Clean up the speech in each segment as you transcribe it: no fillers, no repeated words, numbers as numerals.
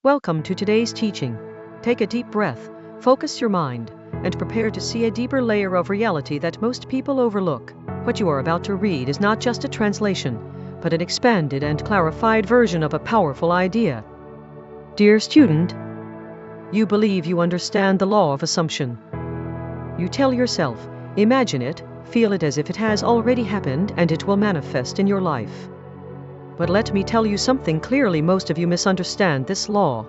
Welcome to today's teaching. Take a deep breath, focus your mind, and prepare to see a deeper layer of reality that most people overlook. What you are about to read is not just a translation, but an expanded and clarified version of a powerful idea. Dear student, you believe you understand the law of assumption. You tell yourself, imagine it, feel it as if it has already happened and it will manifest in your life. But let me tell you something clearly: most of you misunderstand this law.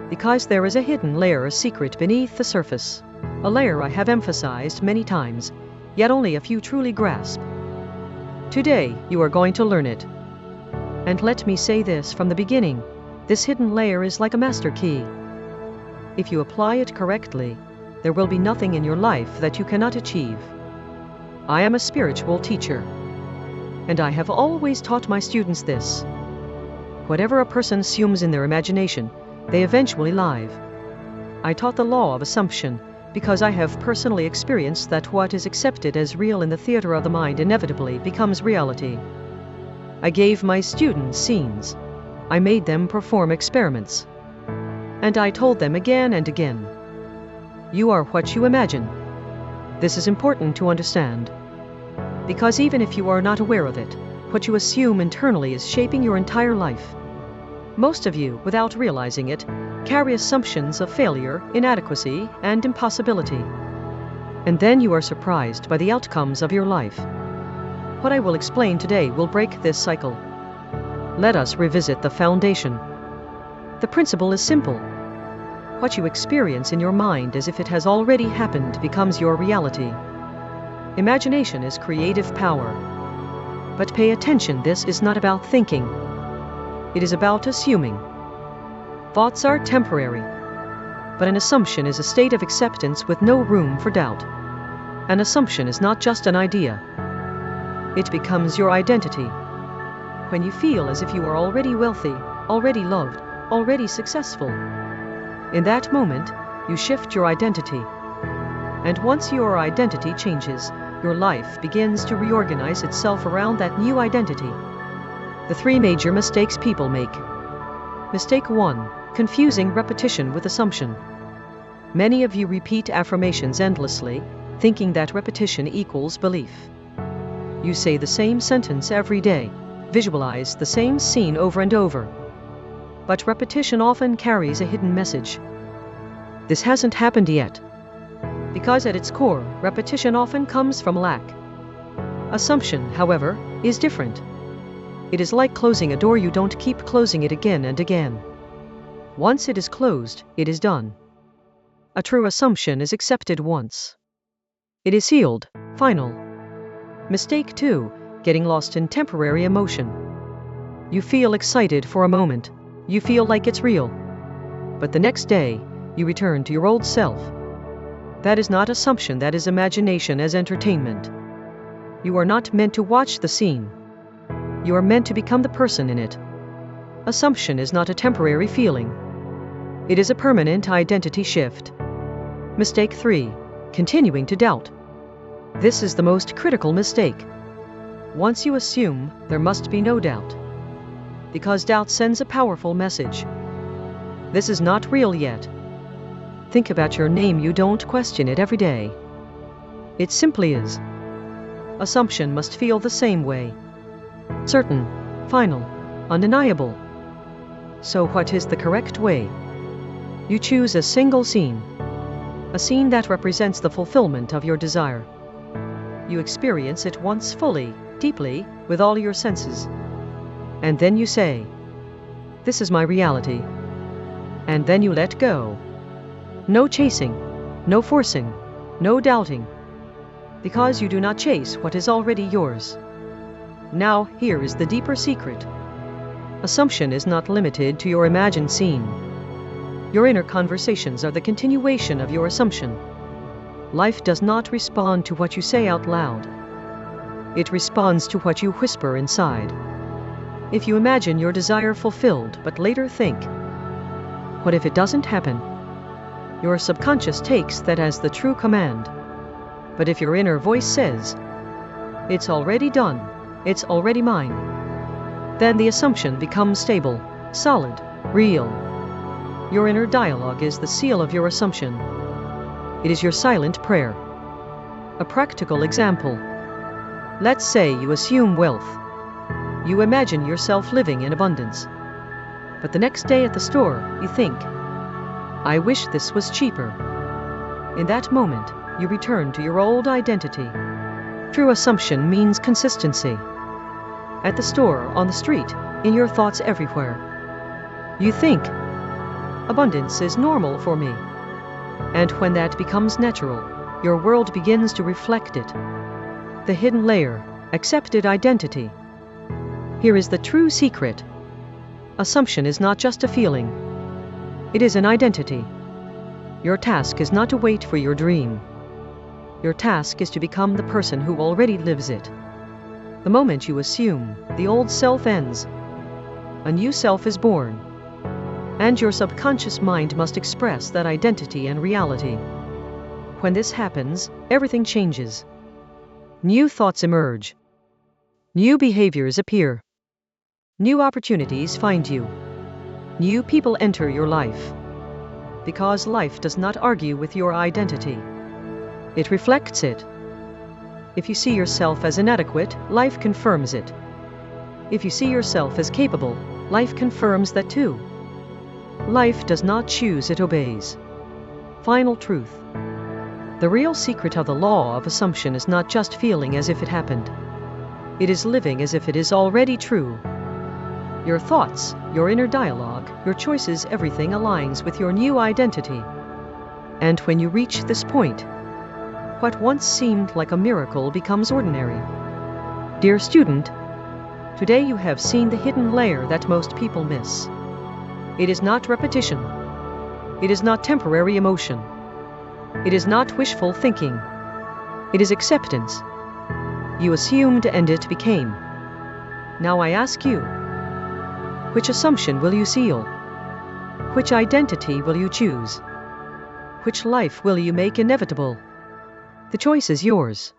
Because there is a hidden layer, a secret beneath the surface. A layer I have emphasized many times, yet only a few truly grasp. Today, you are going to learn it. And let me say this from the beginning: this hidden layer is like a master key. If you apply it correctly, there will be nothing in your life that you cannot achieve. I am a spiritual teacher, and I have always taught my students this. Whatever a person assumes in their imagination, they eventually live. I taught the law of assumption because I have personally experienced that what is accepted as real in the theater of the mind inevitably becomes reality. I gave my students scenes. I made them perform experiments. And I told them again and again, you are what you imagine. This is important to understand. Because even if you are not aware of it, what you assume internally is shaping your entire life. Most of you, without realizing it, carry assumptions of failure, inadequacy, and impossibility. And then you are surprised by the outcomes of your life. What I will explain today will break this cycle. Let us revisit the foundation. The principle is simple. What you experience in your mind as if it has already happened becomes your reality. Imagination is creative power. But pay attention, this is not about thinking. It is about assuming. Thoughts are temporary, but an assumption is a state of acceptance with no room for doubt. An assumption is not just an idea. It becomes your identity. When you feel as if you are already wealthy, already loved, already successful, in that moment, you shift your identity. And once your identity changes, your life begins to reorganize itself around that new identity. The three major mistakes people make. Mistake 1: confusing repetition with assumption. Many of you repeat affirmations endlessly, thinking that repetition equals belief. You say the same sentence every day, visualize the same scene over and over. But repetition often carries a hidden message. This hasn't happened yet. Because at its core, repetition often comes from lack. Assumption, however, is different. It is like closing a door. You don't keep closing it again and again. Once it is closed, it is done. A true assumption is accepted once. It is sealed, final. Mistake 2: getting lost in temporary emotion. You feel excited for a moment. You feel like it's real. But the next day, you return to your old self. That is not assumption, that is imagination as entertainment. You are not meant to watch the scene. You are meant to become the person in it. Assumption is not a temporary feeling. It is a permanent identity shift. Mistake 3: continuing to doubt. This is the most critical mistake. Once you assume, there must be no doubt. Because doubt sends a powerful message. This is not real yet. Think about your name. You don't question it every day. It simply is. Assumption must feel the same way. Certain, final, undeniable. So what is the correct way? You choose a single scene. A scene that represents the fulfillment of your desire. You experience it once fully, deeply, with all your senses. And then you say, this is my reality. And then you let go. No chasing, no forcing, no doubting. Because you do not chase what is already yours. Now, here is the deeper secret. Assumption is not limited to your imagined scene. Your inner conversations are the continuation of your assumption. Life does not respond to what you say out loud. It responds to what you whisper inside. If you imagine your desire fulfilled but later think, what if it doesn't happen? Your subconscious takes that as the true command. But if your inner voice says, it's already done, it's already mine, then the assumption becomes stable, solid, real. Your inner dialogue is the seal of your assumption. It is your silent prayer. A practical example. Let's say you assume wealth. You imagine yourself living in abundance. But the next day at the store, you think, I wish this was cheaper. In that moment, you return to your old identity. True assumption means consistency. At the store, on the street, in your thoughts everywhere. You think, abundance is normal for me. And when that becomes natural, your world begins to reflect it. The hidden layer, accepted identity. Here is the true secret. Assumption is not just a feeling. It is an identity. Your task is not to wait for your dream. Your task is to become the person who already lives it. The moment you assume, the old self ends. A new self is born. And your subconscious mind must express that identity and reality. When this happens, everything changes. New thoughts emerge. New behaviors appear. New opportunities find you. New people enter your life. Because life does not argue with your identity. It reflects it. If you see yourself as inadequate, life confirms it. If you see yourself as capable, life confirms that too. Life does not choose, it obeys. Final truth. The real secret of the law of assumption is not just feeling as if it happened. It is living as if it is already true. Your thoughts, your inner dialogue, your choices, everything aligns with your new identity. And when you reach this point, what once seemed like a miracle becomes ordinary. Dear student, today you have seen the hidden layer that most people miss. It is not repetition. It is not temporary emotion. It is not wishful thinking. It is acceptance. You assumed and it became. Now I ask you, which assumption will you seal? Which identity will you choose? Which life will you make inevitable? The choice is yours.